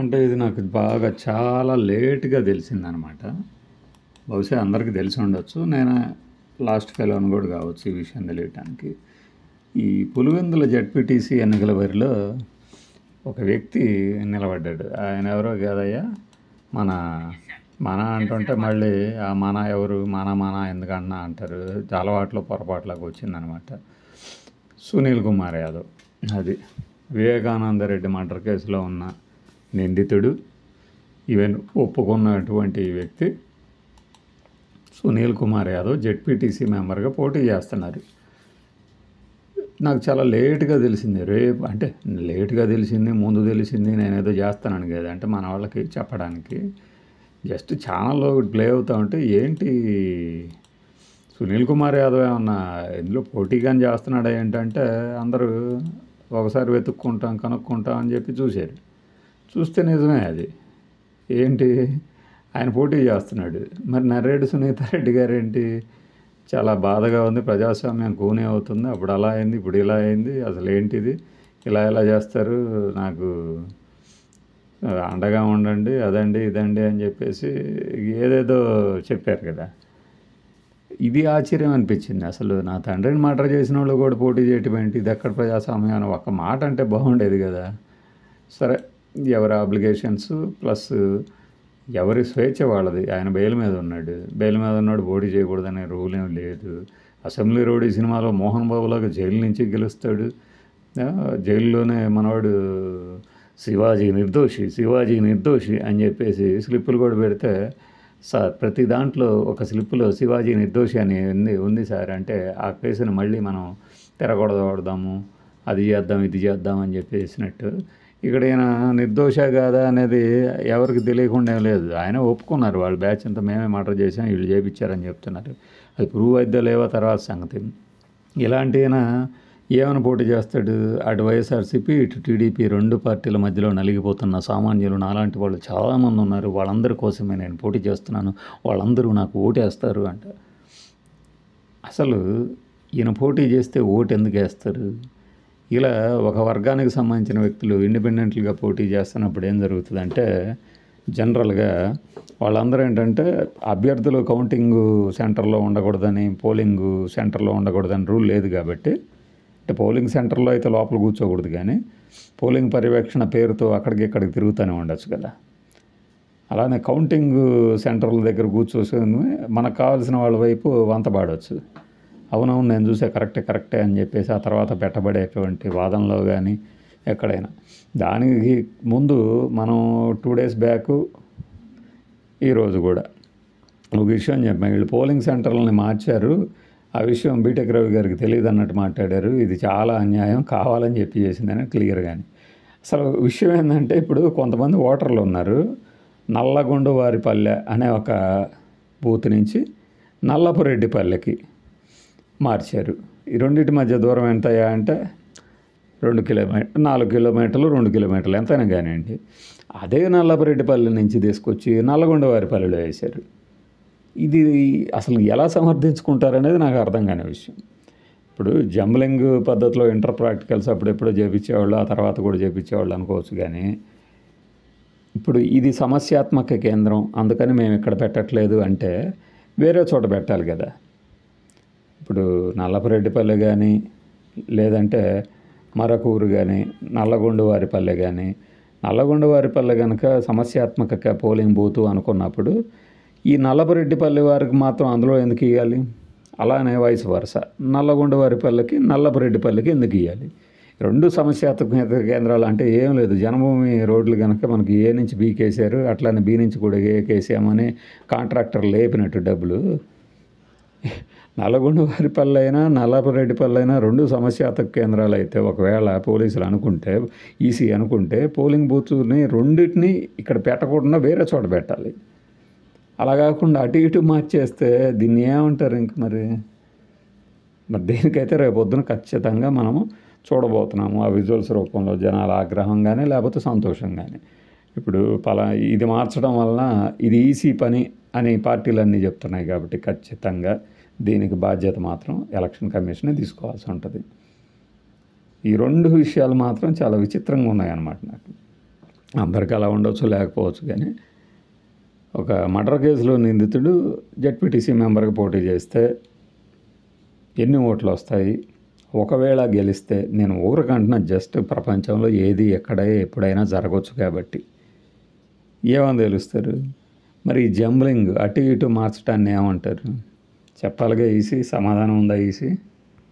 అంటే ఇది నాకు బాగా చాలా లేట్‌గా తెలిసిందనమాట. బహుశా అందరికి తెలిసి ఉండొచ్చు. నేను లాస్ట్ ఫెలోని కూడా కావచ్చు ఈ విషయం తెలియటానికి. ఈ పులివెందుల జెడ్పీటీసీ ఎన్నికల బరిలో ఒక వ్యక్తి నిలబడ్డాడు. ఆయన ఎవరో కాదయ్యా, మన మన అంటుంటే మళ్ళీ ఆ మన ఎవరు, మన ఎందుకన్నా అంటారు. అలవాట్లో పొరపాటులాగా వచ్చిందనమాట. సునీల్ కుమార్ యాదవ్. అది వివేకానంద రెడ్డి మర్డర్ కేసులో ఉన్న నిందితుడు, ఈవెన్ ఒప్పుకున్నటువంటి వ్యక్తి సునీల్ కుమార్ యాదవ్ జెడ్పీటీసీ మెంబర్గా పోటీ చేస్తున్నారు. నాకు చాలా లేట్‌గా తెలిసింది. అంటే లేట్‌గా తెలిసింది, ముందు తెలిసింది, నేనేదో చేస్తానని కాదు. అంటే మన వాళ్ళకి చెప్పడానికి జస్ట్ ఛానల్‌లో ప్లే అవుతా ఉంటే ఏంటి సునీల్ కుమార్ యాదవ్ ఏమన్నా ఇందులో పోటీగాని చేస్తున్నాడా ఏంటంటే అందరూ ఒకసారి వెతుక్కుంటాం, కనుక్కుంటాం అని చెప్పి చూశారు. చూస్తే నిజమే అది. ఏంటి ఆయన పోటీ చేస్తున్నాడు. మరి నర్రెడ్డి సునీతారెడ్డి గారేంటి చాలా బాధగా ఉంది, ప్రజాస్వామ్యం కూని అవుతుంది, అప్పుడు అలా అయింది, ఇప్పుడు ఇలా అయింది, అసలు ఏంటిది, ఇలా ఎలా చేస్తారు, నాకు అండగా ఉండండి, అదండి ఇదండి అని చెప్పేసి ఏదేదో చెప్పారు కదా. ఇది ఆశ్చర్యం అనిపించింది. అసలు నా తండ్రిని మర్డర్ చేసిన వాళ్ళు కూడా పోటీ చేయటం ఏంటి, ఇది ఎక్కడ ప్రజాస్వామ్యం అని ఒక్క మాట అంటే బాగుండేది కదా. సరే, ఎవరి అప్లికేషన్స్ ప్లస్ ఎవరి స్వేచ్ఛ వాళ్ళది. ఆయన బెయిల్ మీద ఉన్నాడు. బెయిల్ మీద ఉన్నాడు, పోటీ చేయకూడదనే రూల్ ఏం లేదు. అసెంబ్లీ రోడ్ ఈ సినిమాలో మోహన్ బాబులాగా జైలు నుంచి గెలుస్తాడు. జైల్లోనే మనవాడు శివాజీ నిర్దోషి అని చెప్పేసి స్లిప్పులు కూడా పెడితే, సార్ ప్రతి దాంట్లో ఒక స్లిప్పులో శివాజీ నిర్దోషి అని ఉంది సార్ అంటే, ఆ కేసును మళ్ళీ మనం తిరగొడదాము, అది చేద్దాం ఇది చేద్దాం అని చెప్పేసినట్టు. ఇక్కడ ఈయన నిర్దోష కాదా అనేది ఎవరికి తెలియకుండా లేదు. ఆయన ఒప్పుకున్నారు, వాళ్ళ బ్యాచ్ అంతా మేమే మర్డర్ చేసాం, వీళ్ళు చేయించారని చెప్తున్నారు. అది ప్రూవ్ అయిద్దో లేవో తర్వాత సంగతి. ఇలాంటి ఈయన ఏమైనా పోటీ చేస్తాడు. అటు వైఎస్ఆర్సీపీ, ఇటు టీడీపీ రెండు పార్టీల మధ్యలో నలిగిపోతున్న సామాన్యులు నాలాంటి వాళ్ళు చాలామంది ఉన్నారు. వాళ్ళందరి కోసమే నేను పోటీ చేస్తున్నాను, వాళ్ళందరూ నాకు ఓటేస్తారు అంట. అసలు ఈయన పోటీ చేస్తే ఓటు ఎందుకు వేస్తారు? ఇలా ఒక వర్గానికి సంబంధించిన వ్యక్తులు ఇండిపెండెంట్గా పోటీ చేస్తున్నప్పుడు ఏం జరుగుతుందంటే, జనరల్గా వాళ్ళందరూ ఏంటంటే అభ్యర్థులు కౌంటింగ్ సెంటర్లో ఉండకూడదని, పోలింగ్ సెంటర్లో ఉండకూడదని రూల్ లేదు కాబట్టి, అంటే పోలింగ్ సెంటర్లో అయితే లోపల కూర్చోకూడదు, కానీ పోలింగ్ పర్యవేక్షణ పేరుతో అక్కడికి ఇక్కడికి తిరుగుతూనే ఉండొచ్చు కదా. అలానే కౌంటింగ్ సెంటర్ల దగ్గర కూర్చోసుకుని మనకు కావాల్సిన వాళ్ళ వైపు వంత పాడవచ్చు. అవునవును నేను చూసే కరెక్టే అని చెప్పేసి ఆ తర్వాత పెట్టబడేటువంటి వాదనలో కానీ ఎక్కడైనా. దానికి ముందు మనం 2 days బ్యాక్ ఈరోజు కూడా ఒక విషయం చెప్పాం. వీళ్ళు పోలింగ్ సెంటర్లని మార్చారు, ఆ విషయం బీటెక్ రవి గారికి తెలియదు అన్నట్టు మాట్లాడారు. ఇది చాలా అన్యాయం, కావాలని చెప్పి చేసిందని క్లియర్గాని. అసలు విషయం ఏంటంటే, ఇప్పుడు కొంతమంది ఓటర్లు ఉన్నారు, నల్లగొండవారిపల్లె అనే ఒక బూత్ నుంచి నల్లపురెడ్డిపల్లెకి మార్చారు. ఈ రెండింటి మధ్య దూరం ఎంతయ్యా అంటే 4 కిలోమీటర్లు 2 కిలోమీటర్లు ఎంతైనా కానివ్వండి. అదే నల్లపురెడ్డిపల్లె నుంచి తీసుకొచ్చి నల్లగొండవారిపల్లెలో వేశారు. ఇది అసలు ఎలా సమర్థించుకుంటారనేది నాకు అర్థం కాని విషయం. ఇప్పుడు జంబ్లింగ్ పద్ధతిలో ఇంటర్ ప్రాక్టికల్స్ అప్పుడెప్పుడో చేయించేవాళ్ళు, ఆ తర్వాత కూడా చేయించేవాళ్ళు అనుకోవచ్చు. కానీ ఇప్పుడు ఇది సమస్యాత్మక కేంద్రం, అందుకని మేము ఇక్కడ పెట్టట్లేదు అంటే వేరే చోట పెట్టాలి కదా. ఇప్పుడు నల్లపురెడ్డిపల్లె కానీ, లేదంటే మరకూరు కానీ, నల్లగొండవారిపల్లె కానీ, నల్లగొండవారిపల్లె కనుక సమస్యాత్మక పోలింగ్ బూతు అనుకున్నప్పుడు ఈ నల్లపురెడ్డిపల్లె వారికి మాత్రం అందులో ఎందుకు ఇవ్వాలి? అలానే వైస్ వర్స నల్లగొండవారిపల్లెకి నల్లపురెడ్డిపల్లెకి ఎందుకు ఇవ్వాలి? రెండు సమస్యాత్మక కేంద్రాలు అంటే ఏం లేదు. జనభూమి రోడ్లు కనుక మనకి ఏ నుంచి బీ కేసారు, అట్లానే బీ నుంచి కూడా ఏ కేసామని కాంట్రాక్టర్ లేపినట్టు డబ్బులు. నల్లగొండవారిపల్లె అయినా నల్లపురెడ్డిపల్లె అయినా రెండు సమస్యాత్మక కేంద్రాలు అయితే, ఒకవేళ పోలీసులు అనుకుంటే, ఈసీ అనుకుంటే పోలింగ్ బూత్ని రెండింటిని ఇక్కడ పెట్టకుండా వేరే చోట పెట్టాలి. అలా కాకుండా అటు ఇటు మార్చేస్తే దీన్ని ఏమంటారు ఇంక మరి దేనికైతే రేపు పొద్దున ఖచ్చితంగా మనము చూడబోతున్నాము ఆ విజువల్స్ రూపంలో, జనాల ఆగ్రహం కానీ లేకపోతే సంతోషం కానీ. ఇప్పుడు ఇది మార్చడం వలన ఇది ఈసీ పని అని పార్టీలన్నీ చెప్తున్నాయి కాబట్టి ఖచ్చితంగా దీనికి బాధ్యత మాత్రం ఎలక్షన్ కమిషనే తీసుకోవాల్సి ఉంటుంది. ఈ రెండు విషయాలు మాత్రం చాలా విచిత్రంగా ఉన్నాయన్నమాట నాకు. అందరికీ అలా ఉండొచ్చు, లేకపోవచ్చు. కానీ ఒక మర్డర్ కేసులో నిందితుడు జెడ్పీటీసీ మెంబర్కి పోటీ చేస్తే ఎన్ని ఓట్లు వస్తాయి, ఒకవేళ గెలిస్తే, నేను ఊరకంటున్నా, జస్ట్ ప్రపంచంలో ఏది ఎక్కడ ఎప్పుడైనా జరగవచ్చు కాబట్టి ఏమని తెలుస్తారు. మరి ఈ జంబ్లింగ్ అటు ఇటు మార్చడాన్ని ఏమంటారు చెప్పాలిగా. ఈసీ సమాధానం ఉందా ఈసీ?